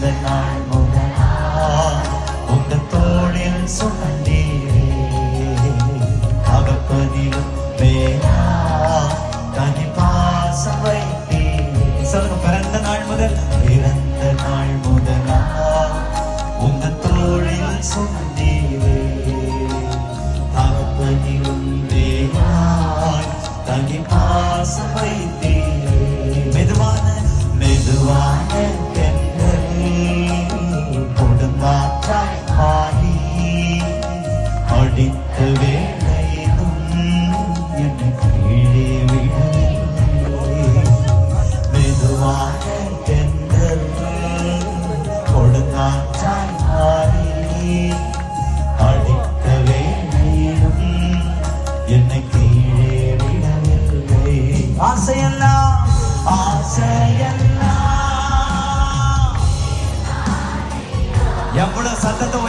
பிறந்த நாள் முதலா உங்க தோளில் சுமந்தீரே. தகப்பனிலும் மேலா தனி பாசம் வைத்தீரே. சொல்லுங்க, பிறந்த நாள் முதலா உங்க தோளில் சுமந்தீரே. தகப்பனிலும் மேலா தனி பாசம் வைத்தீரே. மெதுவான கொடுங்காற்றாய் மாறி அடித்த வேளையிலும் என்னை கீழே விடவில்லை. மெதுவான தென்றல் கொடுங்காற்றாய் மாறி அடித்த வேளையிலும் என்னை கீழே விடவில்லை. ஆசையெல்லாம் எவ்வளவு சத்தத்தை